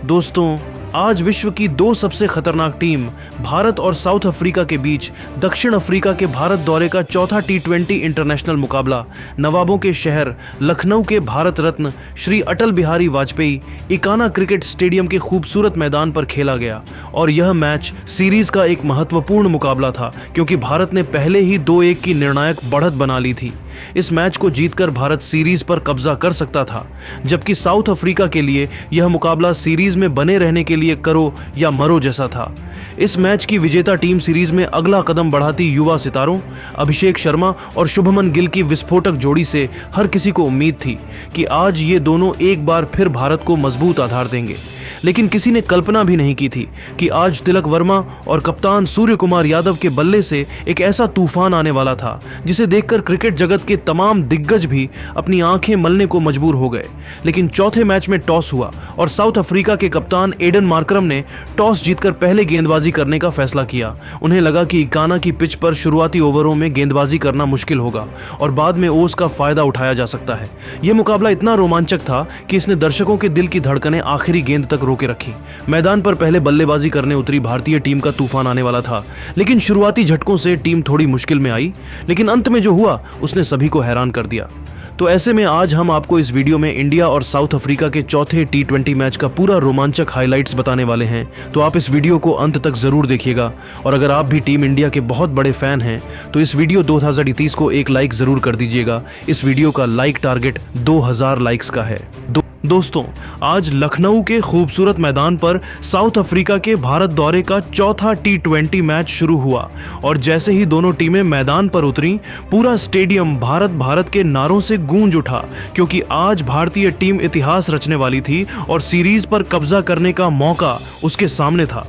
दोस्तों, आज विश्व की दो सबसे खतरनाक टीम भारत और साउथ अफ्रीका के बीच दक्षिण अफ्रीका के भारत दौरे का चौथा T20 इंटरनेशनल मुकाबला नवाबों के शहर लखनऊ के भारत रत्न श्री अटल बिहारी वाजपेयी इकाना क्रिकेट स्टेडियम के खूबसूरत मैदान पर खेला गया। और यह मैच सीरीज का एक महत्वपूर्ण मुकाबला था क्योंकि भारत ने पहले ही 2-1 की निर्णायक बढ़त बना ली थी। इस मैच को जीतकर भारत सीरीज पर कब्जा कर सकता था, जबकि साउथ अफ्रीका के लिए यह मुकाबला सीरीज में बने रहने के लिए करो या मरो जैसा था। इस मैच की विजेता टीम सीरीज में अगला कदम बढ़ाती युवा सितारों अभिषेक शर्मा और शुभमन गिल की विस्फोटक जोड़ी से हर किसी को उम्मीद थी कि आज ये दोनों एक बार फिर भारत को मजबूत आधार देंगे। लेकिन किसी ने कल्पना भी नहीं की थी कि आज तिलक वर्मा और कप्तान सूर्य कुमार यादव के बल्ले से एक ऐसा तूफान आने वाला था जिसे देखकर क्रिकेट जगत के तमाम दिग्गज भी अपनी आंखें मलने को मजबूर हो गए। लेकिन चौथे मैच में टॉस हुआ और साउथ अफ्रीका के कप्तान एडन मार्करम ने टॉस जीतकर पहले गेंदबाजी करने का फैसला किया। उन्हें लगा कि इकाना की पिच पर शुरुआती ओवरों में गेंदबाजी करना मुश्किल होगा और बाद में ओस का फायदा उठाया जा सकता है। यह मुकाबला इतना रोमांचक था कि इसने दर्शकों के दिल की धड़कनें आखिरी गेंद तक रोके रखी। मैदान पर पहले बल्लेबाजी करने उतरी भारतीय टीम का तूफान आने वाला था, लेकिन शुरुआती झटकों से टीम थोड़ी मुश्किल में आई, लेकिन अंत में जो हुआ उसने सभी को हैरान कर दिया। तो ऐसे में आज हम आपको इस वीडियो में इंडिया और साउथ अफ्रीका के चौथे T20 मैच का पूरा रोमांचक हाइलाइट्स बताने वाले हैं। तो आप इस वीडियो को अंत तक जरूर देखिएगा और अगर आप भी टीम इंडिया के बहुत बड़े फैन हैं तो इस वीडियो 2030 को एक लाइक जरूर कर दीजिएगा। इस वीडियो का लाइक टारगेट 2000 लाइक्स का है। दोस्तों, आज लखनऊ के खूबसूरत मैदान पर साउथ अफ्रीका के भारत दौरे का चौथा T20 मैच शुरू हुआ और जैसे ही दोनों टीमें मैदान पर उतरी, पूरा स्टेडियम भारत भारत के नारों से गूंज उठा क्योंकि आज भारतीय टीम इतिहास रचने वाली थी और सीरीज पर कब्जा करने का मौका उसके सामने था।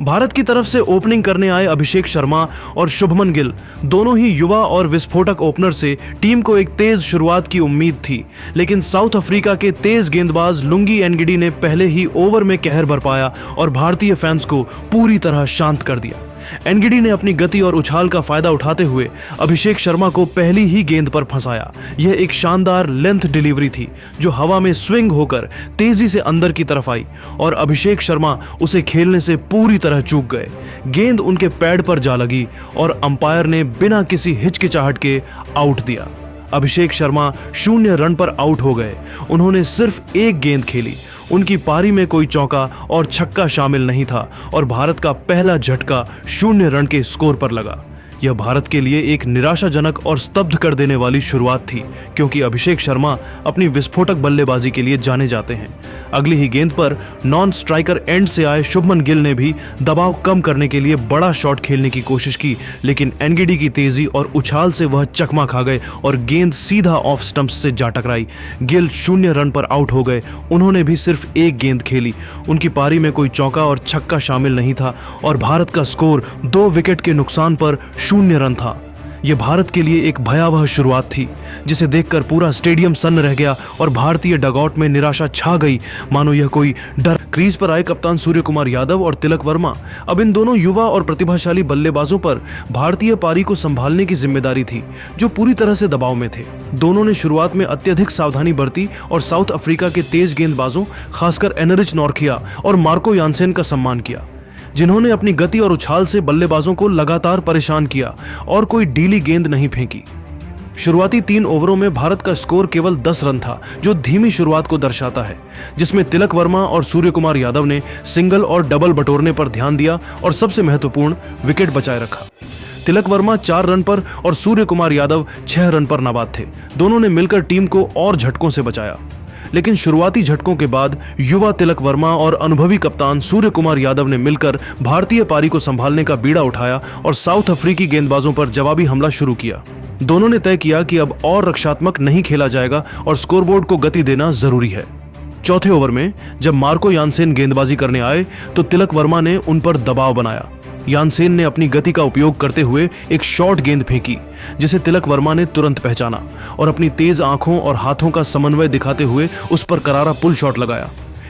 भारत की तरफ से ओपनिंग करने आए अभिषेक शर्मा और शुभमन गिल दोनों ही युवा और विस्फोटक ओपनर से टीम को एक तेज शुरुआत की उम्मीद थी, लेकिन साउथ अफ्रीका के तेज गेंदबाज लुंगी एनगिडी ने पहले ही ओवर में कहर बरपाया और भारतीय फैंस को पूरी तरह शांत कर दिया। एनगिडी ने अपनी गति और उछाल का फायदा उठाते हुए अभिषेक शर्मा को पहली ही गेंद पर फंसाया। यह एक शानदार लेंथ डिलीवरी थी जो हवा में स्विंग होकर तेजी से अंदर की तरफ आई और अभिषेक शर्मा उसे खेलने से पूरी तरह चूक गए। गेंद उनके पैड पर जा लगी और अंपायर ने बिना किसी हिचकिचाहट के आउट दिया। अभिषेक शर्मा 0 रन पर आउट हो गए। उन्होंने सिर्फ एक गेंद खेली। उनकी पारी में कोई चौका और छक्का शामिल नहीं था और भारत का पहला झटका 0 रन के स्कोर पर लगा। यह भारत के लिए एक निराशाजनक और स्तब्ध कर देने वाली शुरुआत थी क्योंकि अभिषेक शर्मा अपनी विस्फोटक बल्लेबाजी के लिए जाने जाते हैं। अगली ही गेंद पर नॉन स्ट्राइकर एंड से आए शुभमन गिल ने भी दबाव कम करने के लिए बड़ा शॉट खेलने की कोशिश की, लेकिन एनगिडी की तेजी और उछाल से वह चकमा खा गए और गेंद सीधा ऑफ स्टंप्स से जा टकराई। गिल 0 रन पर आउट हो गए। उन्होंने भी सिर्फ एक गेंद खेली। उनकी पारी में कोई चौका और छक्का शामिल नहीं था और भारत का स्कोर 2 विकेट के नुकसान पर 0 रन था। यह भारत के लिए एक भयावह शुरुआत थी जिसे देखकर पूरा स्टेडियम सन्न रह गया और भारतीय डगआउट में निराशा छा गई, मानो यह कोई डर। क्रीज पर आए कप्तान सूर्य कुमार यादव और तिलक वर्मा। अब इन दोनों युवा और प्रतिभाशाली बल्लेबाजों पर भारतीय पारी को संभालने की जिम्मेदारी थी जो पूरी तरह से दबाव में थे। दोनों ने शुरुआत में अत्यधिक सावधानी बरती और साउथ अफ्रीका के तेज गेंदबाजों खासकर एनरिच नॉर्किया और मार्को यानसेन का सम्मान किया, जिन्होंने अपनी गति और उछाल से बल्लेबाजों को लगातार परेशान किया और कोई ढीली गेंद नहीं फेंकी। शुरुआती 3 ओवरों में भारत का स्कोर केवल 10 रन था जो धीमी शुरुआत को दर्शाता है, जिसमें तिलक वर्मा और सूर्य कुमार यादव ने सिंगल और डबल बटोरने पर ध्यान दिया और सबसे महत्वपूर्ण विकेट बचाए रखा। तिलक वर्मा 4 रन पर और सूर्य कुमार यादव 6 रन पर नाबाद थे। दोनों ने मिलकर टीम को और झटकों से बचाया, लेकिन शुरुआती झटकों के बाद युवा तिलक वर्मा और अनुभवी कप्तान सूर्य कुमार यादव ने मिलकर भारतीय पारी को संभालने का बीड़ा उठाया और साउथ अफ्रीकी गेंदबाजों पर जवाबी हमला शुरू किया। दोनों ने तय किया कि अब और रक्षात्मक नहीं खेला जाएगा और स्कोरबोर्ड को गति देना जरूरी है। चौथे ओवर में जब मार्को यानसेन गेंदबाजी करने आए तो तिलक वर्मा ने उन पर दबाव बनाया। यानसेन ने अपनी गति का उपयोग करते हुए एक शॉर्ट गेंद फेंकी जिसे तिलक वर्मा ने तुरंत पहचाना और अपनी तेज आंखों और हाथों का समन्वय दिखाते हुए उस पर करारा पुल शॉट लगाया।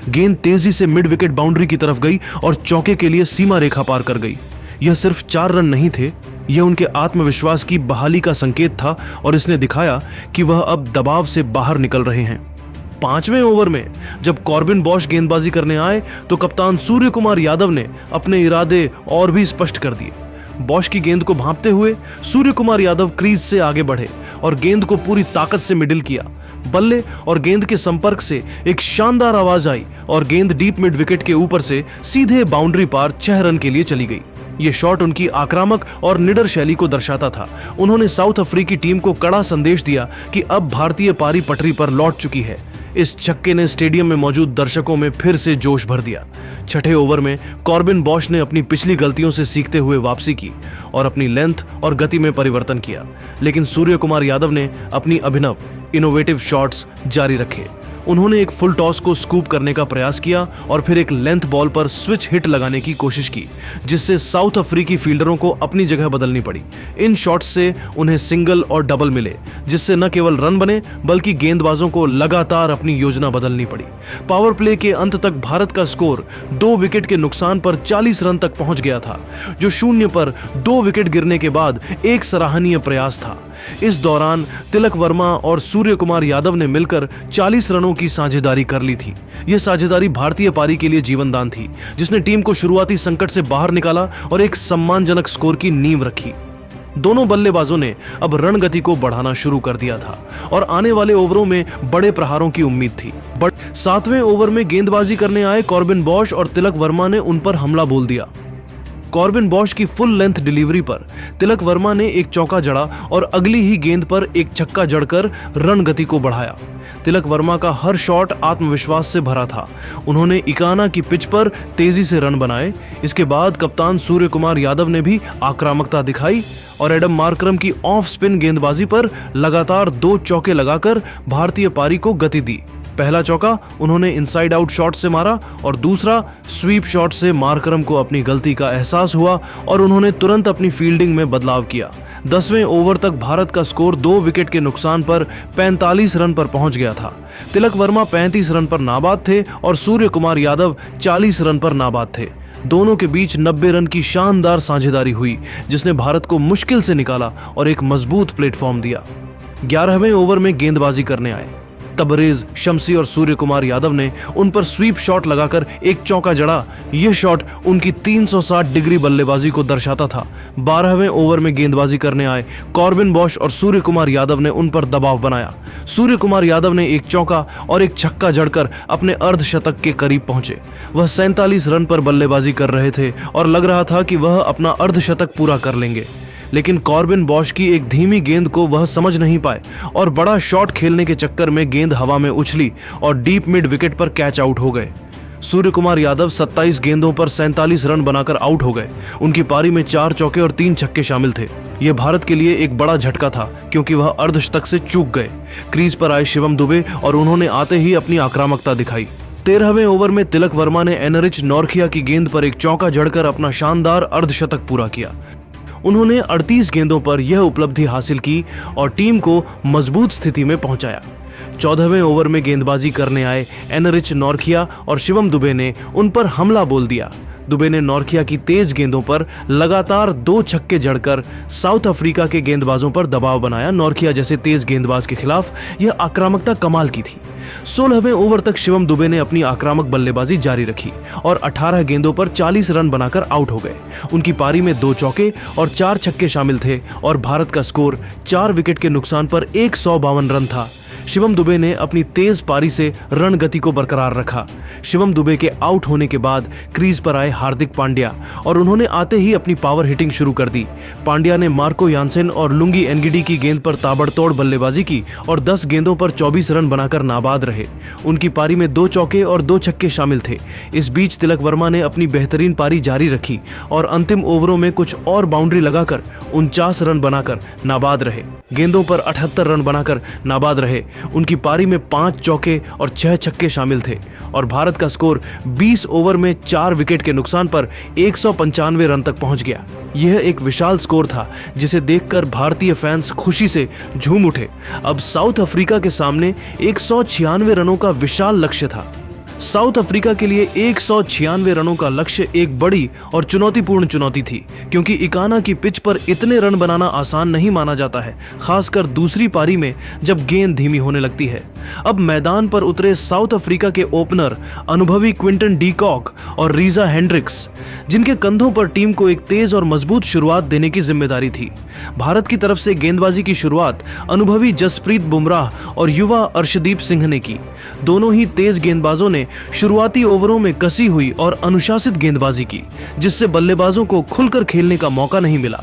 गेंद तेजी से मिड विकेट बाउंड्री की तरफ गई और चौके के लिए सीमा रेखा पार कर गई। यह सिर्फ 4 रन नहीं थे, यह उनके आत्मविश्वास की बहाली का संकेत था और इसने दिखाया कि वह अब दबाव से बाहर निकल रहे हैं। 5वें ओवर में जब कॉर्बिन बॉश गेंदबाजी करने आए तो कप्तान सूर्य कुमार यादव ने अपने इरादे और भी स्पष्ट कर दिए। बॉश की गेंद को भांपते हुए सूर्य कुमार यादव क्रीज से आगे बढ़े और गेंद को पूरी ताकत से मिडिल किया। बल्ले और गेंद के संपर्क से एक शानदार आवाज आई और गेंद डीप मिड विकेट के ऊपर से सीधे बाउंड्री पार 6 रन के लिए चली गई। ये शॉट उनकी आक्रामक और निडर शैली को दर्शाता था। उन्होंने साउथ अफ्रीकी टीम को कड़ा संदेश दिया कि अब भारतीय पारी पटरी पर लौट चुकी है। इस छक्के ने स्टेडियम में मौजूद दर्शकों में फिर से जोश भर दिया। 6ठे ओवर में कॉर्बिन बॉश ने अपनी पिछली गलतियों से सीखते हुए वापसी की और अपनी लेंथ और गति में परिवर्तन किया, लेकिन सूर्य कुमार यादव ने अपनी अभिनव इनोवेटिव शॉट्स जारी रखे। उन्होंने एक फुल टॉस को स्कूप करने का प्रयास किया और फिर एक लेंथ बॉल पर स्विच हिट लगाने की कोशिश की, जिससे साउथ अफ्रीकी फील्डरों को अपनी जगह बदलनी पड़ी। इन शॉट्स से उन्हें सिंगल और डबल मिले, जिससे न केवल रन बने बल्कि गेंदबाजों को लगातार अपनी योजना बदलनी पड़ी। पावर प्ले के अंत तक भारत का स्कोर 2 विकेट के नुकसान पर 40 रन तक पहुंच गया था, जो 0 पर 2 विकेट गिरने के बाद एक सराहनीय प्रयास था। इस दौरान तिलक वर्मा और सूर्य कुमार यादव ने मिलकर 40 रनों की साझेदारी कर ली थी। यह साझेदारी भारतीय पारी के लिए जीवनदान थी, जिसने टीम को शुरुआती संकट से बाहर निकाला और एक सम्मानजनक स्कोर की नींव रखी। दोनों बल्लेबाजों ने अब रणगति को बढ़ाना शुरू कर दिया था और आने वाले ओवरों में बड़े प्रहारों की उम्मीद थी। बट 7वें ओवर में गेंदबाजी करने आए कॉर्बिन बॉश और तिलक वर्मा ने उन पर हमला बोल दिया। कॉर्बिन बॉश की फुल लेंथ डिलीवरी पर तिलक वर्मा ने एक चौका जड़ा और अगली ही गेंद पर एक छक्का जड़कर रन गति को बढ़ाया। तिलक वर्मा का हर शॉट आत्मविश्वास से भरा था। उन्होंने इकाना की पिच पर तेजी से रन बनाए। इसके बाद कप्तान सूर्य कुमार यादव ने भी आक्रामकता दिखाई और एडम मार्करम की ऑफ स्पिन गेंदबाजी पर लगातार 2 चौके लगाकर भारतीय पारी को गति दी। पहला चौका उन्होंने इनसाइड आउट शॉट से मारा और दूसरा स्वीप शॉट से मार्करम को अपनी गलती का एहसास हुआ और उन्होंने तुरंत अपनी फील्डिंग में बदलाव किया। 10वें ओवर तक भारत का स्कोर 2 विकेट के नुकसान पर 45 रन पर पहुंच गया था। तिलक वर्मा 35 रन पर नाबाद थे और सूर्य कुमार यादव 40 रन पर नाबाद थे। दोनों के बीच 90 रन की शानदार साझेदारी हुई, जिसने भारत को मुश्किल से निकाला और एक मजबूत प्लेटफॉर्म दिया। 11वें ओवर में गेंदबाजी करने आए। तबरेज, शम्सी और सूर्य कुमार यादव ने उन पर स्वीप शॉट लगाकर एक चौका जड़ा। यह शॉट उनकी 360 डिग्री बल्लेबाजी को दर्शाता था। 12वें ओवर में गेंदबाजी करने आए कॉर्बिन बॉश और सूर्य कुमार यादव ने उन पर दबाव बनाया। सूर्य कुमार यादव ने एक चौका और एक छक्का जड़कर अपने अर्धशतक के करीब पहुंचे। वह 47 रन पर बल्लेबाजी कर रहे थे और लग रहा था कि वह अपना अर्धशतक पूरा कर लेंगे, लेकिन कॉर्बिन बॉश की एक धीमी गेंद को वह समझ नहीं पाए और बड़ा शॉट खेलने के चक्कर में गेंद हवा में उछली और डीप मिड विकेट पर कैच आउट हो गए। सूर्य कुमार यादव 27 गेंदों पर 47 रन बनाकर आउट हो गए। उनकी पारी में 4 चौके और 3 छक्के शामिल थे। यह भारत के लिए एक बड़ा झटका था, क्योंकि वह अर्धशतक से चूक गए। क्रीज पर आए शिवम दुबे और उन्होंने आते ही अपनी आक्रामकता दिखाई। 13वें ओवर में तिलक वर्मा ने एनरिच नॉर्किया की गेंद पर एक चौका जड़कर अपना शानदार अर्धशतक पूरा किया। उन्होंने 38 गेंदों पर यह उपलब्धि हासिल की और टीम को मजबूत स्थिति में पहुंचाया। 14वें ओवर में गेंदबाजी करने आए एनरिच नॉर्किया और शिवम दुबे ने उन पर हमला बोल दिया। दुबे ने नॉर्किया की तेज गेंदों पर लगातार 2 छक्के जड़कर साउथ अफ्रीका के गेंदबाजों पर दबाव बनाया। नॉर्किया जैसे तेज गेंदबाज के खिलाफ यह आक्रामकता कमाल की थी। 16वें ओवर तक शिवम दुबे ने अपनी आक्रामक बल्लेबाजी जारी रखी और 18 गेंदों पर 40 रन बनाकर आउट हो गए। उनकी पारी में 2 चौके और 4 छक्के शामिल थे और भारत का स्कोर 4 विकेट के नुकसान पर 152 रन था। शिवम दुबे ने अपनी तेज पारी से रन गति को बरकरार रखा। शिवम दुबे के आउट होने के बाद क्रीज पर आए हार्दिक पांड्या और उन्होंने आते ही अपनी पावर हिटिंग शुरू कर दी। पांड्या ने मार्को यानसेन और लुंगी एनगिडी की गेंद पर ताबड़तोड़ बल्लेबाजी की और 10 गेंदों पर 24 रन बनाकर नाबाद रहे। उनकी पारी में 2 चौके और 2 छक्के शामिल थे। इस बीच तिलक वर्मा ने अपनी बेहतरीन पारी जारी रखी और अंतिम ओवरों में कुछ और बाउंड्री लगाकर 49 रन बनाकर नाबाद रहे। गेंदों पर 78 रन बनाकर नाबाद रहे। उनकी पारी में 5 चौके और 6 छक्के शामिल थे और भारत का स्कोर 20 ओवर में 4 विकेट के नुकसान पर 195 रन तक पहुंच गया। यह एक विशाल स्कोर था, जिसे देखकर भारतीय फैंस खुशी से झूम उठे। अब साउथ अफ्रीका के सामने 196 रनों का विशाल लक्ष्य था। साउथ अफ्रीका के लिए 196 रनों का लक्ष्य एक बड़ी और चुनौतीपूर्ण चुनौती थी, क्योंकि इकाना की पिच पर इतने रन बनाना आसान नहीं माना जाता है, खासकर दूसरी पारी में जब गेंद धीमी होने लगती है। अब मैदान पर उतरे साउथ अफ्रीका के ओपनर अनुभवी क्विंटन डी कॉक और रीजा हेंड्रिक्स, जिनके कंधों पर टीम को एक तेज और मजबूत शुरुआत देने की जिम्मेदारी थी। भारत की तरफ से गेंदबाजी की शुरुआत अनुभवी जसप्रीत बुमराह और युवा अर्शदीप सिंह ने की। दोनों ही तेज गेंदबाजों ने शुरुआती ओवरों में कसी हुई और अनुशासित गेंदबाजी की, जिससे बल्लेबाजों को खुलकर खेलने का मौका नहीं मिला।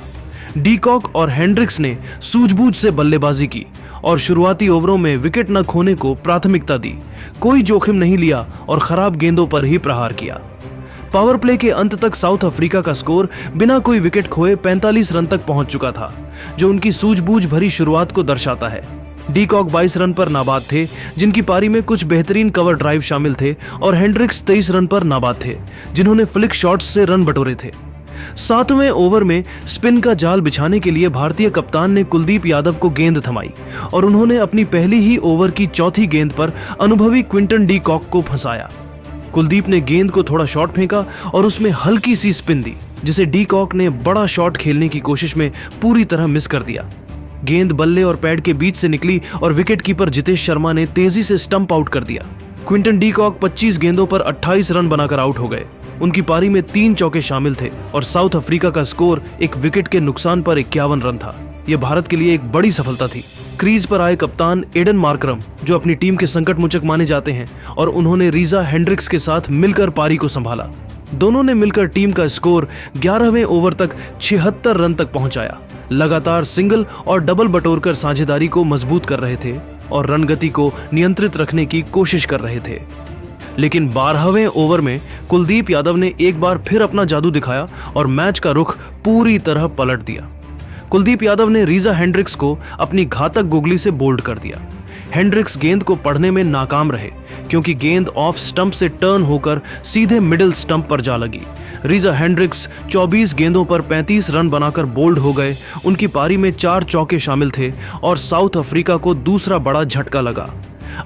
डी कॉक और हेंड्रिक्स ने सूझबूझ से बल्लेबाजी की और शुरुआती ओवरों में विकेट न खोने को प्राथमिकता दी, कोई जोखिम नहीं लिया और खराब गेंदों पर ही प्रहार किया। पावर प्ले के अंत तक साउथ अफ्रीका का स्कोर बिना कोई विकेट खोए 45 रन तक पहुंच चुका था, जो उनकी सूझबूझ भरी शुरुआत को दर्शाता है। डी कॉक 22 रन पर नाबाद थे, जिनकी पारी में कुछ बेहतरीन कवर ड्राइव शामिल थे, और हेंड्रिक्स 23 रन पर नाबाद थे, जिन्होंने फ्लिक शॉट्स से रन बटोरे थे। 7वें ओवर में स्पिन का जाल बिछाने के लिए भारतीय कप्तान ने कुलदीप यादव को गेंद थमाई और उन्होंने अपनी पहली ही ओवर की चौथी गेंद पर अनुभवी क्विंटन डी कॉक को फंसाया। कुलदीप ने गेंद को थोड़ा शॉट फेंका और उसमें हल्की सी स्पिन दी, जिसे डी कॉक ने बड़ा शॉट खेलने की कोशिश में पूरी तरह मिस कर दिया। गेंद बल्ले और पैड के बीच से निकली और विकेटकीपर जितेश शर्मा ने तेजी से स्टंप आउट कर दिया। क्विंटन डी कॉक 25 गेंदों पर 28 रन बनाकर आउट हो गए। उनकी पारी में 3 चौके शामिल थे और साउथ अफ्रीका का स्कोर एक विकेट के नुकसान पर 51 रन था। यह भारत के लिए एक बड़ी सफलता थी। क्रीज पर आए कप्तान एडन मार्करम, जो अपनी टीम के संकट मोचक माने जाते हैं, और उन्होंने रीजा हेंड्रिक्स के साथ मिलकर पारी को संभाला। दोनों ने मिलकर टीम का स्कोर 11वें ओवर तक 76 रन तक पहुंचाया। लगातार सिंगल और डबल बटोरकर साझेदारी को मजबूत कर रहे थे और रन गति को नियंत्रित रखने की कोशिश कर रहे थे। लेकिन 12वें ओवर में कुलदीप यादव ने एक बार फिर अपना जादू दिखाया और मैच का रुख पूरी तरह पलट दिया। कुलदीप यादव ने रीजा हेंड्रिक्स को अपनी घातक गुगली से बोल्ड कर दिया। हेंड्रिक्स गेंद को पढ़ने में नाकाम रहे, क्योंकि गेंद ऑफ स्टंप से टर्न होकर सीधे मिडिल स्टंप पर जा लगी। रीजा हेंड्रिक्स 24 गेंदों पर 35 रन बनाकर बोल्ड हो गए। उनकी पारी में 4 चौके शामिल थे और साउथ अफ्रीका को दूसरा बड़ा झटका लगा।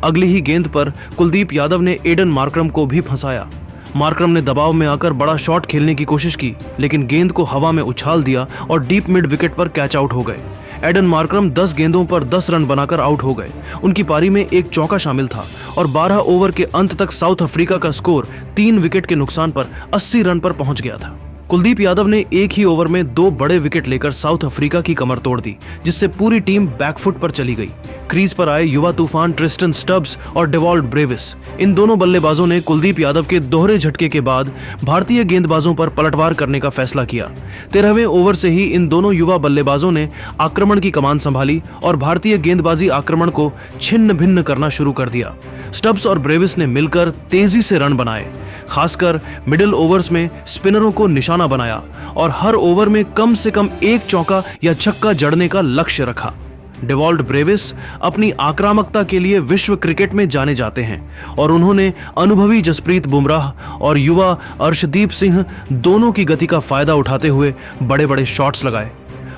अगली ही गेंद पर कुलदीप यादव ने एडन मार्करम को भी फंसाया। मार्करम ने दबाव में आकर बड़ा शॉट खेलने की कोशिश की, लेकिन गेंद को हवा में उछाल दिया और डीप मिड विकेट पर कैच आउट हो गए। एडन मार्करम 10 गेंदों पर 10 रन बनाकर आउट हो गए। उनकी पारी में 1 चौका शामिल था और 12 ओवर के अंत तक साउथ अफ्रीका का स्कोर 3 विकेट के नुकसान पर 80 रन पर पहुंच गया था। कुलदीप यादव ने एक ही ओवर में 2 बड़े विकेट लेकर साउथ अफ्रीका की कमर तोड़ दी, जिससे पूरी टीम बैकफुट पर चली गई। क्रीज पर आए युवा तूफान ट्रिस्टन स्टब्स और डेवॉल्ट ब्रेविस, इन दोनों बल्लेबाजों ने कुलदीप यादव के दोहरे झटके के बाद भारतीय गेंदबाजों पर पलटवार करने का फैसला किया। 13वें ओवर से ही इन दोनों युवा बल्लेबाजों ने आक्रमण की कमान संभाली और भारतीय गेंदबाजी आक्रमण को छिन्न भिन्न करना शुरू कर दिया। स्टब्स और ब्रेविस ने मिलकर तेजी से रन बनाए, खासकर मिडिल ओवर्स में स्पिनरों को निशाना बनाया और हर ओवर में कम से कम 1 चौका या छक्का जड़ने का लक्ष्य रखा। डेवॉल्ट ब्रेविस अपनी आक्रामकता के लिए विश्व क्रिकेट में जाने जाते हैं और उन्होंने अनुभवी जसप्रीत बुमराह और युवा अर्शदीप सिंह दोनों की गति का फायदा उठाते हुए बड़े बड़े शॉट्स लगाए।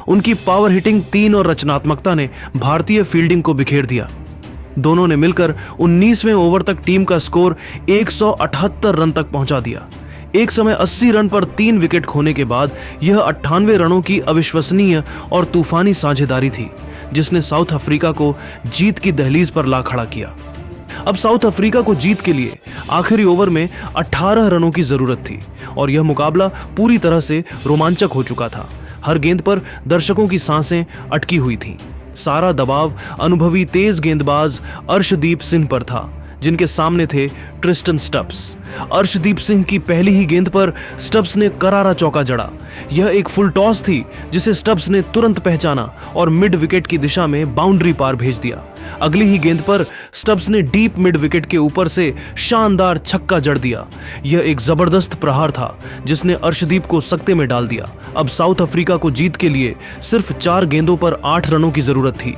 उनकी पावर हिटिंग 3 और रचनात्मकता ने भारतीय फील्डिंग को बिखेर दिया। दोनों ने मिलकर 19वें ओवर तक टीम का स्कोर 178 रन तक पहुंचा दिया। एक समय 80 रन पर 3 विकेट खोने के बाद यह 98 रनों की अविश्वसनीय और तूफानी साझेदारी थी, जिसने साउथ अफ्रीका को जीत की दहलीज पर ला खड़ा किया। अब साउथ अफ्रीका को जीत के लिए आखिरी ओवर में 18 रनों की जरूरत थी और यह मुकाबला पूरी तरह से रोमांचक हो चुका था। हर गेंद पर दर्शकों की सांसें अटकी हुई थीं। सारा दबाव अनुभवी तेज गेंदबाज अर्शदीप सिंह पर था, जिनके सामने थे ट्रिस्टन स्टब्स। अर्शदीप सिंह की पहली ही गेंद पर स्टब्स ने करारा चौका जड़ा। यह एक फुल टॉस थी, जिसे स्टब्स ने तुरंत पहचाना और मिड विकेट की दिशा में बाउंड्री पार भेज दिया। अगली ही गेंद पर स्टब्स ने डीप मिड विकेट के ऊपर से शानदार छक्का जड़ दिया। यह एक जबरदस्त प्रहार था, जिसने अर्शदीप को सकते में डाल दिया। अब साउथ अफ्रीका को जीत के लिए सिर्फ 4 गेंदों पर 8 रनों की जरूरत थी।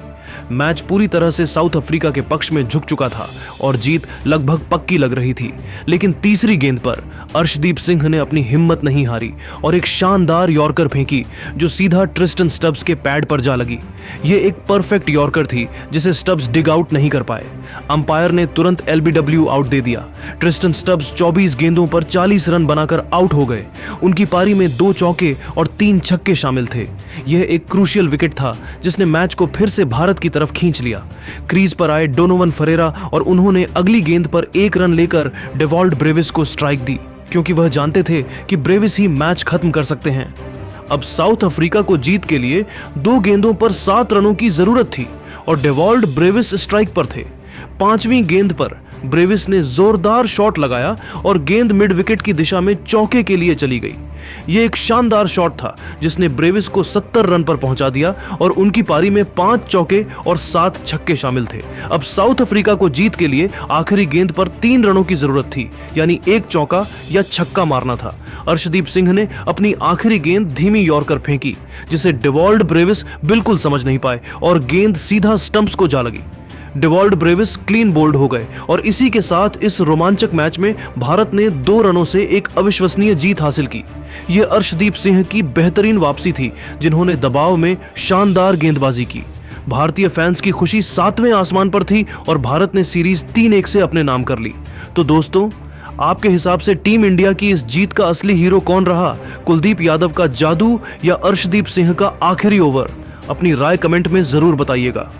मैच पूरी तरह से साउथ अफ्रीका के पक्ष में झुक चुका था और जीत लगभग पक्की लग रही थी, लेकिन तीसरी गेंद पर अर्शदीप सिंह ने अपनी हिम्मत नहीं हारी और एक शानदार यॉर्कर फेंकी जो सीधा ट्रिस्टन स्टब्स के पैड पर जा लगी। ये एक परफेक्ट यॉर्कर थी जिसे स्टब्स डिग आउट नहीं कर पाए। अंपायर ने तुरंत LBW आउट दे दिया। ट्रिस्टन स्टब्स 24 गेंदों पर 40 रन बनाकर आउट हो गए। उनकी पारी में 2 चौके और 3 छक्के शामिल थे। यह एक क्रूशियल विकेट था जिसने मैच को फिर से भारत की तरफ खींच लिया। क्रीज पर आए डोनोवन फरेरा और उन्होंने अगली गेंद पर 1 रन लेकर डेवॉल्ड ब्रेविस को स्ट्राइक दी, क्योंकि वह जानते थे कि ब्रेविस ही मैच खत्म कर सकते हैं। अब साउथ अफ्रीका को जीत के लिए 2 गेंदों पर 7 रनों की जरूरत थी और डेवॉल्ड ब्रेविस स्ट्राइक पर थे। 5वीं गेंद पर ब्रेविस ने जोरदार शॉट लगाया और गेंद मिड विकेट की दिशा में चौके के लिए चली गई। यह एक शानदार शॉट था जिसने ब्रेविस को 70 रन पर पहुंचा दिया और उनकी पारी में 5 चौके और 7 छक्के शामिल थे। अब साउथ अफ्रीका को जीत के लिए आखिरी गेंद पर 3 रनों की जरूरत थी, यानी 1 चौका या छक्का मारना था। अर्शदीप सिंह ने अपनी आखिरी गेंद धीमी यॉर्कर फेंकी जिसे डेवॉल्ड ब्रेविस बिल्कुल समझ नहीं पाए और गेंद सीधा स्टंप्स को जा लगी। डेवॉल्ड ब्रेविस क्लीन बोल्ड हो गए और इसी के साथ इस रोमांचक मैच में भारत ने 2 रनों से एक अविश्वसनीय जीत हासिल की। यह अर्शदीप सिंह की बेहतरीन वापसी थी जिन्होंने दबाव में शानदार गेंदबाजी की। भारतीय फैंस की खुशी 7वें आसमान पर थी और भारत ने सीरीज 3-1 से अपने नाम कर ली। तो दोस्तों, आपके हिसाब से टीम इंडिया की इस जीत का असली हीरो कौन रहा? कुलदीप यादव का जादू या अर्शदीप सिंह का आखिरी ओवर? अपनी राय कमेंट में जरूर बताइएगा।